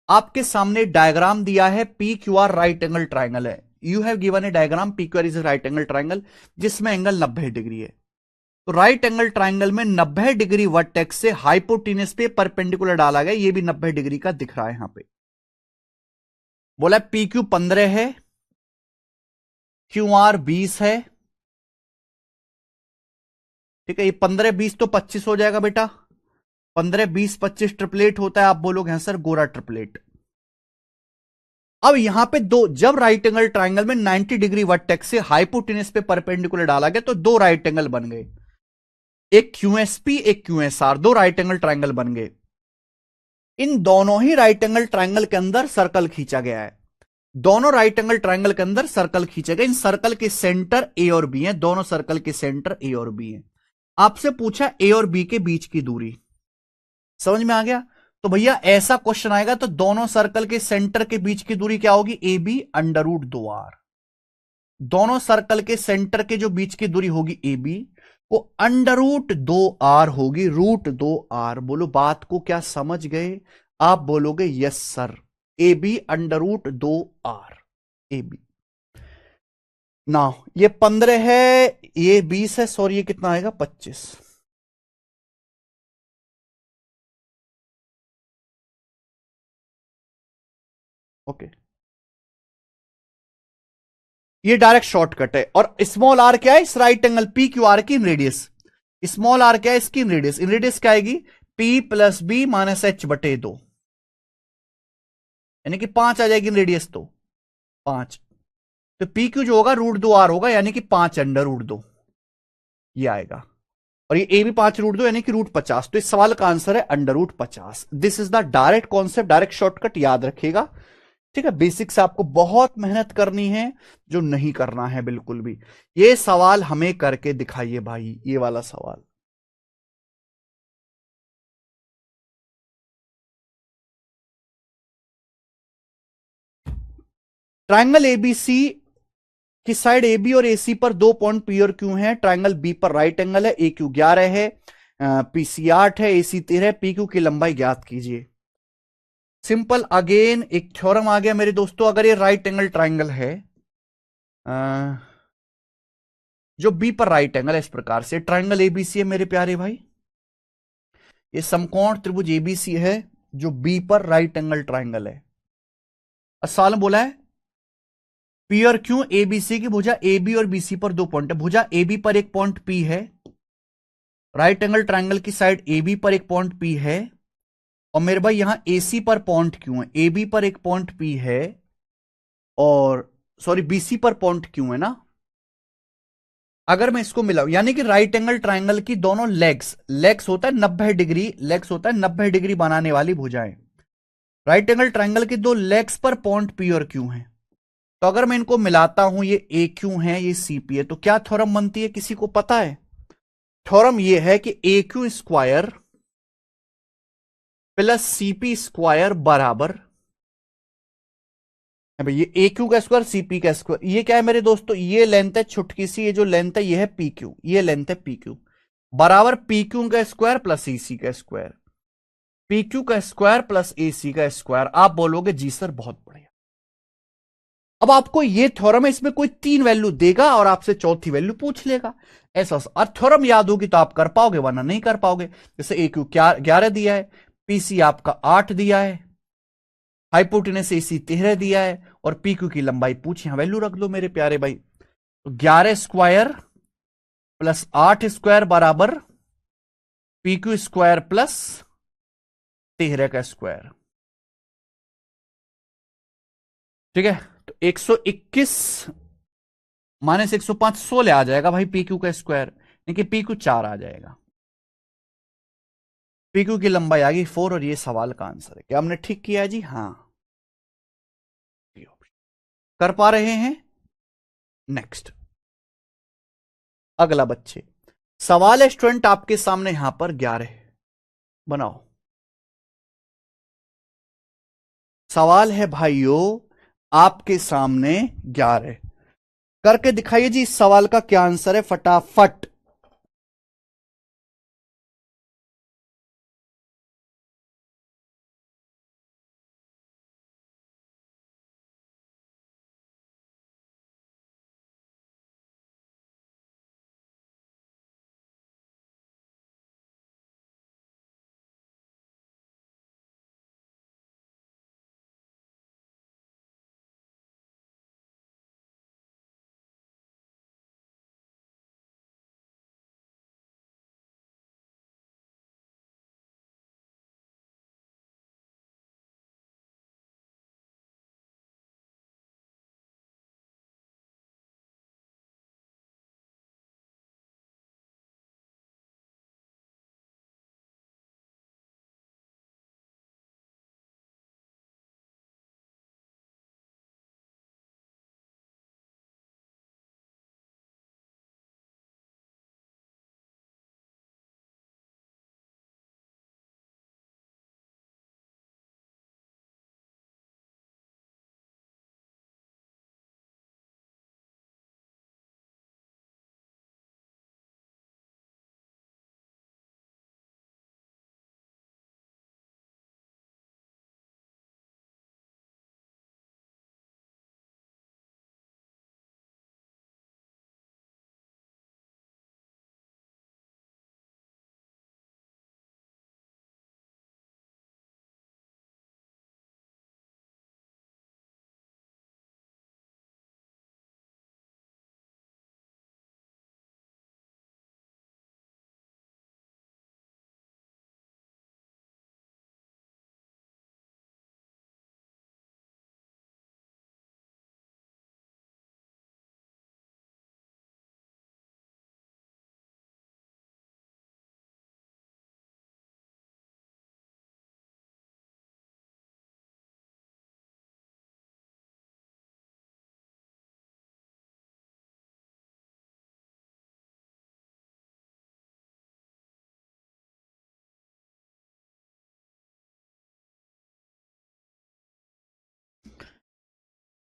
आपके सामने डायग्राम दिया है, P Q R right angle triangle है। You have given a diagram, P Q R is a right angle triangle जिसमें एंगल 90 डिग्री है। तो राइट एंगल ट्राइंगल में 90 डिग्री वर्टेक्स से हाइपोटेनस पे परपेंडिकुलर डाला गया, ये भी 90 डिग्री का दिख रहा है यहां पे। बोला पी क्यू 15 है, क्यू आर 20 है, ठीक है। ये 15 20 तो 25 हो जाएगा बेटा, 15 20 25 ट्रिपलेट होता है। आप बोलोगे हाँ सर गोरा ट्रिपलेट। अब यहां पे दो, जब राइट एंगल ट्राइंगल में 90 डिग्री वर्टेक्स से हाइपोटेनस पे परपेंडिकुलर डाला गया तो दो राइट एंगल बन गए, एक क्यूएसपी एक क्यूएसआर, दो राइट एंगल ट्राइंगल बन गए। इन दोनों ही राइट एंगल ट्राइंगल के अंदर सर्कल खींचा गया है। दोनों राइट एंगल ट्राइंगल के अंदर सर्कल खींचेगा। इन सर्कल के सेंटर ए और बी हैं, दोनों सर्कल के सेंटर ए और बी हैं। आपसे पूछा ए और बी के बीच की दूरी, समझ में आ गया? तो भैया ऐसा क्वेश्चन आएगा तो दोनों सर्कल के सेंटर के बीच की दूरी क्या होगी? A B under root 2r। दोनों सर्कल के सेंटर के जो बीच की दूरी होगी ए बी, वो अंडर रूट 2r होगी, रूट 2r। बोलो बात को क्या समझ गए? आप बोलोगे yes sir, A B under root 2r, A B. ना ये 15 है, ये 20 है, सॉरी ये कितना आएगा? 25। ओके, ये डायरेक्ट शॉर्टकट है। और स्मॉल आर क्या है? इस right angle P Q are की इन रेडियस। स्मॉल आर क्या है? इसकी इन रेडियस। इन रेडियस क्या आएगी? P plus B minus H बटे 2, यानी कि 5 आ जाएगी इन रेडियस, तो 5। तो पी क्यू जो होगा रूट 2 आर होगा, यानी कि 5 अंडर रूट 2 ये आएगा। और ये ए भी 5 रूट 2 यानी कि रूट 50। तो इस सवाल का आंसर है under root 50। This is the direct concept, direct shortcut, याद रखिएगा। ठीक है, बेसिक से आपको बहुत मेहनत करनी है, जो नहीं करना है बिल्कुल भी। ये सवाल हमें करके दिखाइए भाई, ये वाला सवाल। ट्राइंगल एबीसी की साइड ए बी और ए सी पर 2 पॉइंट पी और क्यू है। ट्राइंगल बी पर राइट एंगल है, ए क्यू 11 है, पी सी 8 है, ए सी 13 है, पी क्यू की लंबाई ज्ञात कीजिए। सिंपल, अगेन एक थ्योरम आ गया मेरे दोस्तों। अगर ये राइट एंगल ट्राइंगल है, अ, जो बी पर राइट एंगल है, इस प्रकार से ट्राइंगल एबीसी है मेरे प्यारे भाई, ये समकोण त्रिभुज एबीसी है जो बी पर राइट एंगल ट्राइंगल है। सवाल में बोला है पी और क्यू ए बी सी की भुजा ए बी और बी सी पर 2 पॉइंट है। भुजा ए बी पर एक पॉइंट पी है, राइट एंगल ट्राइंगल की साइड ए बी पर एक पॉइंट पी है, और मेरे भाई यहां ए सी पर पॉइंट क्यू है। ए बी पर एक पॉइंट पी है, और सॉरी बी सी पर पॉइंट क्यू है ना। अगर मैं इसको मिलाऊं, यानी कि राइट एंगल ट्राइंगल की दोनों लेग्स, लेग्स होता है 90 डिग्री, लेग्स होता है 90 डिग्री बनाने वाली भुजाएं। राइट एंगल ट्राइंगल की दो लेग्स पर पॉइंट पी और क्यू है। तो अगर मैं इनको मिलाता हूं, ये ए क्यू है, ये सी पी है, तो क्या थ्योरम बनती है? किसी को पता है? थ्योरम ये है कि A Q square plus C P square बराबर, भाई ये ए क्यू का स्क्वायर सीपी का स्क्वायर, ये क्या है मेरे दोस्तों? ये लेंथ है छुटकी सी, ये जो लेंथ है ये है पी क्यू, ये लेंथ है पी क्यू, बराबर पी क्यू का स्क्वायर प्लस ए सी का स्क्वायर। पी क्यू का स्क्वायर प्लस ए सी का स्क्वायर। आप बोलोगे जी सर बहुत बढ़िया। अब आपको ये थ्योरम है, इसमें कोई 3 वैल्यू देगा और आपसे चौथी वैल्यू पूछ लेगा। ऐसा और थ्योरम याद होगी तो आप कर पाओगे, वरना नहीं कर पाओगे। जैसे ए क्यू क्या 11 दिया है, पीसी आपका 8 दिया है, हाइपोटेनस एसी 13 दिया है, और पी क्यू की लंबाई पूछी, यहां वैल्यू रख दो मेरे प्यारे भाई। तो 11 स्क्वायर प्लस 8 स्क्वायर बराबर पी क्यू स्क्वायर प्लस 13 का स्क्वायर। ठीक है, तो 121 माइनस 105 16 आ जाएगा भाई पी क्यू का स्क्वायर, यानी कि पी क्यू 4 आ जाएगा। पी क्यू की लंबाई आ गई 4, और ये सवाल का आंसर है। क्या हमने ठीक किया जी? हाँ, कर पा रहे हैं। नेक्स्ट, अगला बच्चे, सवाल है स्टूडेंट आपके सामने यहां पर 11 बनाओ। सवाल है भाइयों आपके सामने 11, करके दिखाइए जी इस सवाल का क्या आंसर है फटाफट।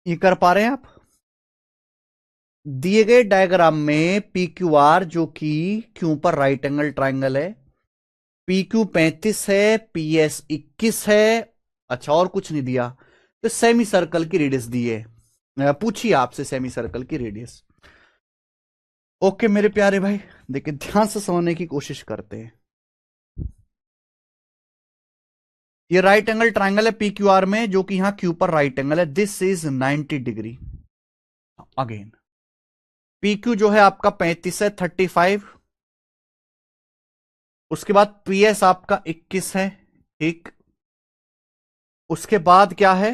ये कर पा रहे हैं आप? दिए गए डायग्राम में पी क्यू आर जो कि क्यू पर राइट एंगल ट्राइंगल है, पी क्यू 35 है, पी एस 21 है, अच्छा और कुछ नहीं दिया, तो सेमी सर्कल की रेडियस दी है। पूछिए आपसे सेमी सर्कल की रेडियस। ओके मेरे प्यारे भाई, देखिए ध्यान से समझने की कोशिश करते हैं। ये राइट एंगल ट्राइंगल है पी क्यू आर में, जो कि यहां क्यू पर राइट एंगल है, this is 90 degree. Again P Q जो है आपका 35 है, 35, उसके बाद पी एस आपका 21 है, ठीक। उसके बाद क्या है,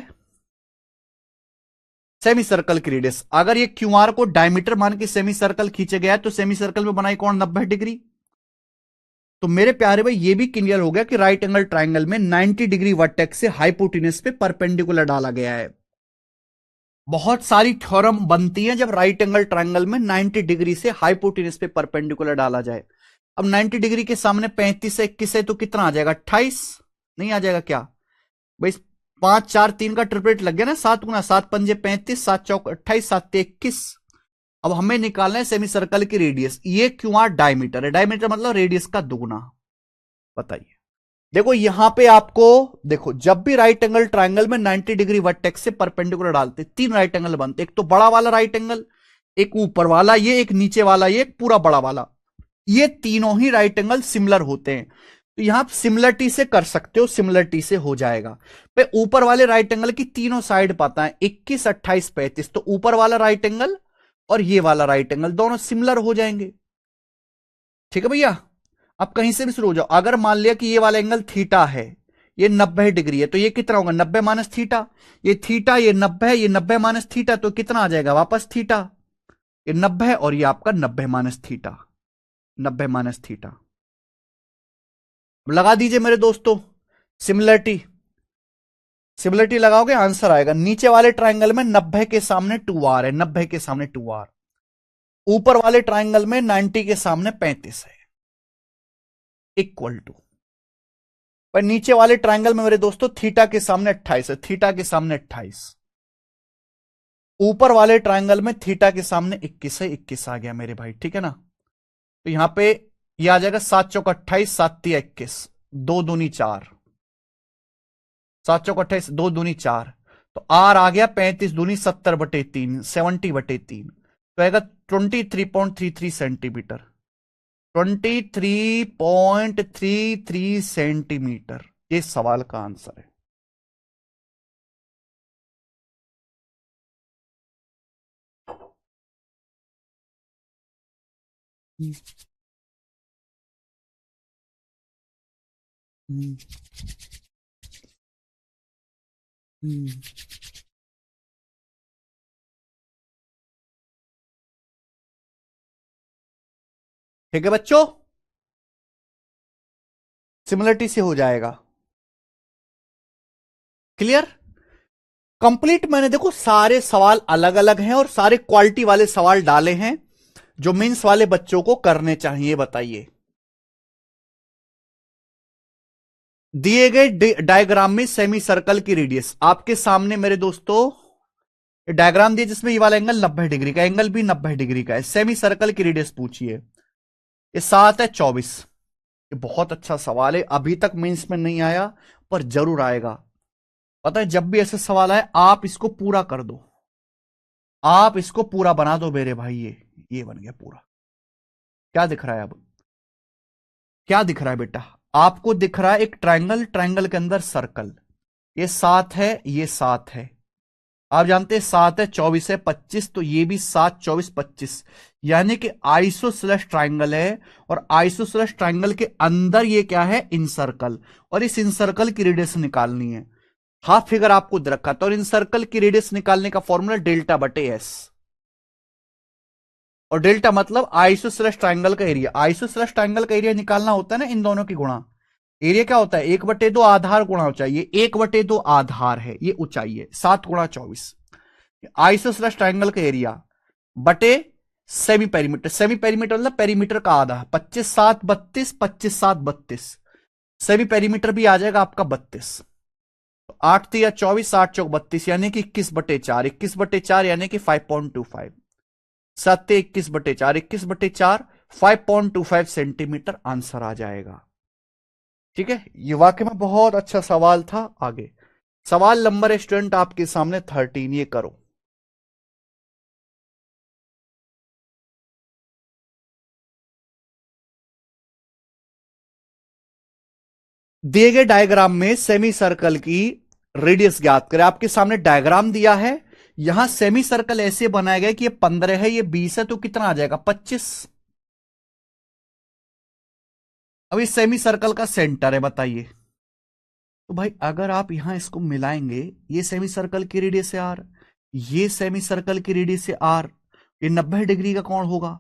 सेमी सर्कल की रेडियस। अगर ये क्यू आर को डायमीटर मान के सेमी सर्कल खींचे गया है, तो सेमी सर्कल में बनाई कौन, 90 डिग्री। तो मेरे प्यारे भाई ये भी क्लियर हो गया कि राइट एंगल ट्राइंगल में 90 डिग्री वर्टेक्स से हाइपोटेनस पे परपेंडिकुलर डाला गया है। बहुत सारी थ्योरम बनती हैं जब राइट एंगल ट्राइंगल में 90 डिग्री से हाइपोटेनस पे परपेंडिकुलर डाला जाए। अब 90 डिग्री के सामने 35 से 21 है, तो कितना आ जाएगा, 28 नहीं आ जाएगा क्या भाई? 5 4 3 का ट्रिपलेट लग गया ना, 7 गुना 7 पंजे 35, 7 चौक 28, 7 21। अब हमें निकालना है सेमी सर्कल की रेडियस। ये क्यू आर डायमीटर है, डायमीटर मतलब रेडियस का दुगुना। बताइए, देखो यहां पे आपको, देखो जब भी राइट एंगल ट्राइंगल में 90 डिग्री वर्टेक्स से परपेंडिकुलर डालते, 3 राइट एंगल बनते, एक तो बड़ा वाला राइट एंगल, एक ऊपर वाला ये, एक नीचे वाला ये, एक पूरा बड़ा वाला। ये तीनों ही राइट एंगल सिमिलर होते हैं, तो यहां आप सिमिलरिटी से कर सकते हो, सिमिलरिटी से हो जाएगा। पे ऊपर वाले राइट एंगल की तीनों साइड पता है, 21 28 35, तो ऊपर वाला राइट एंगल और ये वाला राइट एंगल दोनों सिमिलर हो जाएंगे। ठीक है भैया, अब कहीं से भी शुरू हो जाओ। अगर मान लिया कि ये वाला एंगल थीटा है, ये 90 डिग्री है, तो ये कितना होगा, 90 माइनस थीटा। ये थीटा, ये 90 है, ये 90 माइनस थीटा, तो कितना आ जाएगा वापस थीटा। ये 90 है और ये आपका 90 माइनस थीटा, 90 माइनस थीटा। लगा दीजिए मेरे दोस्तों सिमिलरिटी, सिमिलरिटी लगाओगे आंसर आएगा। नीचे वाले ट्राइंगल में 90 के सामने 2r है, 90 के सामने 2r। ऊपर वाले ट्राइंगल में 90 के सामने 35 है, इक्वल टू। पर नीचे वाले ट्राइंगल में मेरे दोस्तों थीटा के सामने 28 है, थीटा के सामने 28। ऊपर वाले ट्राइंगल में थीटा के सामने 21 है, 21 आ गया मेरे भाई, ठीक है ना। तो यहां पे ये आ जाएगा 7 चौक 28, 7 तिया 21, 2 दूनी 4, 7 चौक 28, 2 दूनी 4, तो आर आ गया 35 दूनी 70/3, 70/3, तो आएगा 23.33 सेंटीमीटर, 23.33 सेंटीमीटर। ये सवाल का आंसर है। हम्म, हम्म, हम्म। ठीक है बच्चों, सिमिलरिटी से हो जाएगा। Clear, complete. मैंने देखो सारे सवाल अलग अलग हैं और सारे क्वालिटी वाले सवाल डाले हैं जो मेंस वाले बच्चों को करने चाहिए। बताइए, दिए गए डायग्राम में सेमी सर्कल की रेडियस आपके सामने मेरे दोस्तों डायग्राम दिए, जिसमें ये वाला एंगल 90 डिग्री का, एंगल भी 90 डिग्री का है। सेमी सर्कल की रेडियस पूछिए, ये 7 है 24। ये बहुत अच्छा सवाल है, अभी तक मेंस में नहीं आया पर जरूर आएगा। पता है जब भी ऐसे सवाल आए आप इसको पूरा कर दो, आप इसको पूरा बना दो मेरे भाई। ये बन गया पूरा। क्या दिख रहा है अब, क्या दिख रहा है बेटा? आपको दिख रहा है एक ट्रायंगल, ट्रायंगल के अंदर सर्कल। ये 7 है, ये 7 है। आप जानते हैं 7 है 24 है 25, तो ये भी 7 24 25, यानी कि आइसोसेलेस ट्रायंगल है। और आइसोसेलेस ट्रायंगल के अंदर ये क्या है, इनसर्कल। और इस इनसर्कल की रेडियस निकालनी है। हाफ फिगर आपको दे रखा था, और इनसर्कल की रेडियस निकालने का फॉर्मूला डेल्टा बटे एस। और डेल्टा मतलब आइसोसेलेस ट्रायंगल का एरिया। आइसोसेलेस ट्रायंगल का एरिया निकालना होता है ना इन दोनों की गुणा। एरिया क्या होता है, 1/2 आधार गुणा ऊंचाई। 1/2 आधार है, ये ऊंचाई है, 7 गुणा 24। आइसोसेलेस ट्रायंगल का एरिया बटे सेमी पेरीमीटर। सेमी पेरीमीटर मतलब पेरीमीटर का आधा। 25 7 32, 25 7 32, सेमी पेरीमीटर भी आ जाएगा आपका 32। तो 8 × 3 = 24, 8 × 4 = 32, यानी कि 21/4, 21/4 यानी कि 5.25, 7 × 21/4, 21/4, 5.25 सेंटीमीटर आंसर आ जाएगा। ठीक है, ये वाकई में बहुत अच्छा सवाल था। आगे सवाल नंबर स्टूडेंट आपके सामने 13, ये करो। दिए गए डायग्राम में सेमी सर्कल की रेडियस ज्ञात करें। आपके सामने डायग्राम दिया है, यहां सेमी सर्कल ऐसे बनाया गया कि ये 15 है, ये 20 है, तो कितना आ जाएगा 25। अब इस सेमी सर्कल का सेंटर है, बताइए। तो भाई अगर आप यहां इसको मिलाएंगे, ये सेमी सर्कल की रेडियस है आर, ये सेमी सर्कल की रेडियस है आर, ये 90 डिग्री का कोण होगा।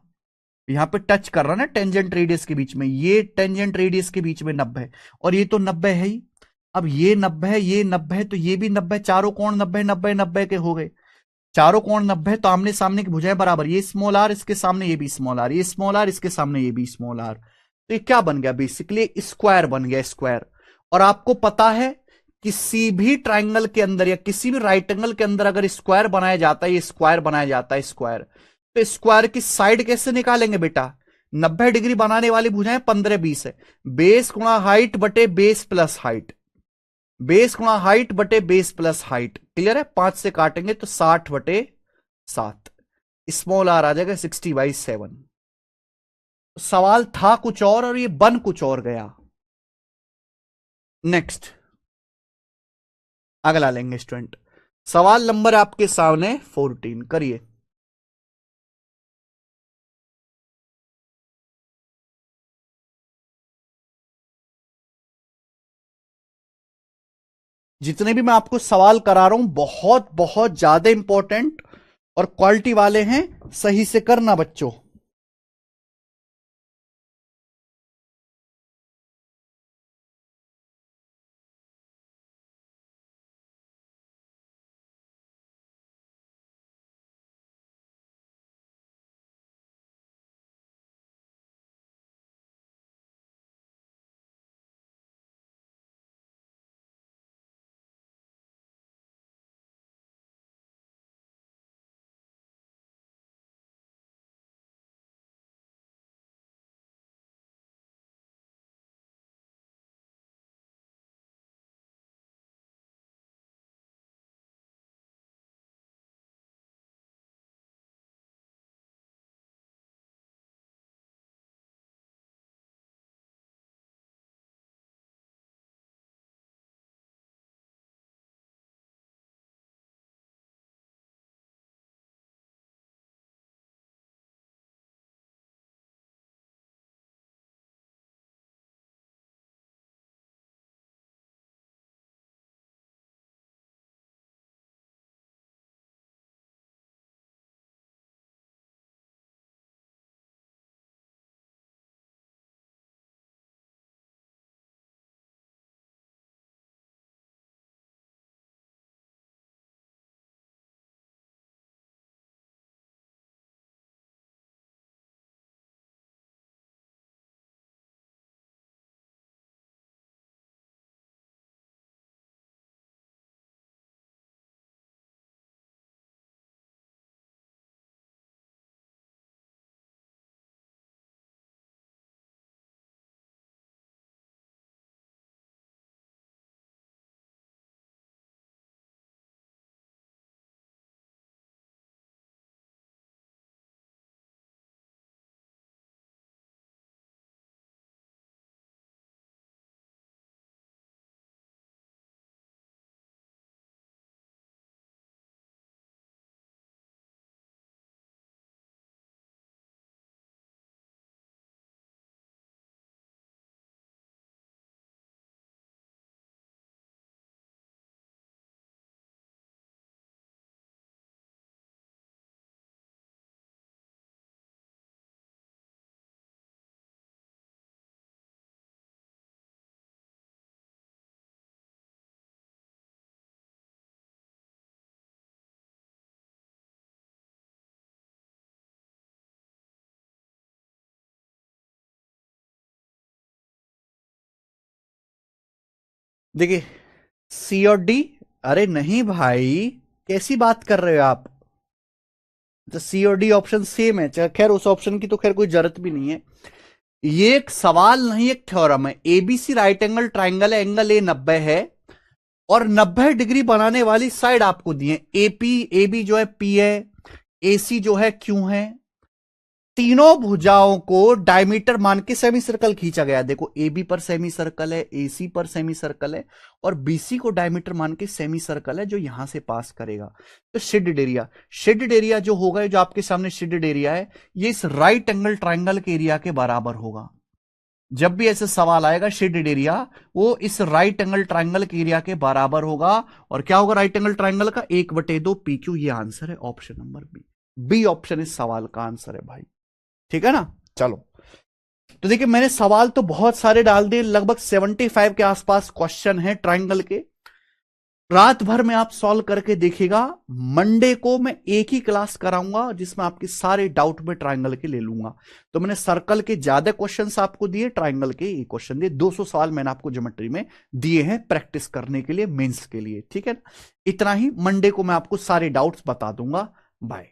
यहां पे टच कर रहा ना टेंजेंट रेडियस के बीच में, ये टेंजेंट रेडियस के बीच में 90, और ये तो 90 है ही। अब ये 90 है, ये 90 है, तो ये भी 90, चारों कोण 90 90 90 के हो गए। चारों कोण 90, तो आमने सामने की भुजाएं बराबर, ये स्मॉल आर इसके सामने ये भी स्मॉल आर, ये स्मॉल आर इसके सामने ये भी स्मॉल आर, तो ये क्या बन गया बेसिकली स्क्वायर बन गया, स्क्वायर। और आपको पता है किसी भी ट्राइंगल के अंदर या किसी भी राइट एंगल के अंदर अगर स्क्वायर बनाया जाता है, ये स्क्वायर बनाया जाता है स्क्वायर, तो स्क्वायर की साइड कैसे निकालेंगे बेटा? 90 डिग्री बनाने वाली भुजाएं 15 20 है, बेस गुणा हाइट बटे बेस प्लस हाइट, बेस गुणा हाइट बटे बेस प्लस हाइट, क्लियर है? 5 से काटेंगे तो 60/7, स्मॉल आर आ जाएगा 60/7। सवाल था कुछ और ये बन कुछ और गया। नेक्स्ट अगला लेंगे स्टूडेंट, सवाल नंबर आपके सामने 14, करिए। जितने भी मैं आपको सवाल करा रहा हूं बहुत बहुत ज्यादा इंपॉर्टेंट और क्वालिटी वाले हैं, सही से करना बच्चों। देखिए सी और डी? अरे नहीं भाई, कैसी बात कर रहे हो आप? तो सी और डी ऑप्शन सेम है। खैर उस ऑप्शन की तो खैर कोई जरूरत भी नहीं है। ये एक सवाल नहीं, एक थ्योरम है। एबीसी राइट एंगल ट्राइंगल है, एंगल ए 90 है और 90 डिग्री बनाने वाली साइड आपको दी है। एपी, एबी जो है पी है, एसी जो है क्यू है। तीनों भुजाओं को डायमीटर मान के सेमी सर्कल खींचा गया। देखो एबी पर सेमी सर्कल है, एसी पर सेमी सर्कल है और बीसी को डायमीटर मान के सेमी सर्कल है जो यहां से पास करेगा। तो शेडेड एरिया, शेडेड एरिया जो होगा, जो आपके सामने शेडेड एरिया है, ये इस राइट एंगल ट्राइंगल के एरिया के बराबर होगा। जब भी ऐसे सवाल आएगा शेडेड एरिया, वो इस राइट एंगल ट्राइंगल के एरिया के बराबर होगा। और क्या होगा राइट एंगल ट्राइंगल का? 1/2 PQ। ये आंसर है option number B. B option इस सवाल का आंसर है भाई। ठीक है ना? चलो, तो देखिए मैंने सवाल तो बहुत सारे डाल दिए, लगभग 75 के आसपास क्वेश्चन है ट्राइंगल के। रात भर में आप सॉल्व करके देखिएगा। मंडे को मैं एक ही क्लास कराऊंगा जिसमें आपके सारे डाउट में ट्राइंगल के ले लूंगा। तो मैंने सर्कल के ज्यादा क्वेश्चंस आपको दिए, ट्राइंगल के एक क्वेश्चन दिए। 200 सवाल मैंने आपको ज्योमेट्री में दिए हैं प्रैक्टिस करने के लिए, मेंस के लिए। ठीक है, इतना ही। मंडे को मैं आपको सारे डाउट्स बता दूंगा। बाय।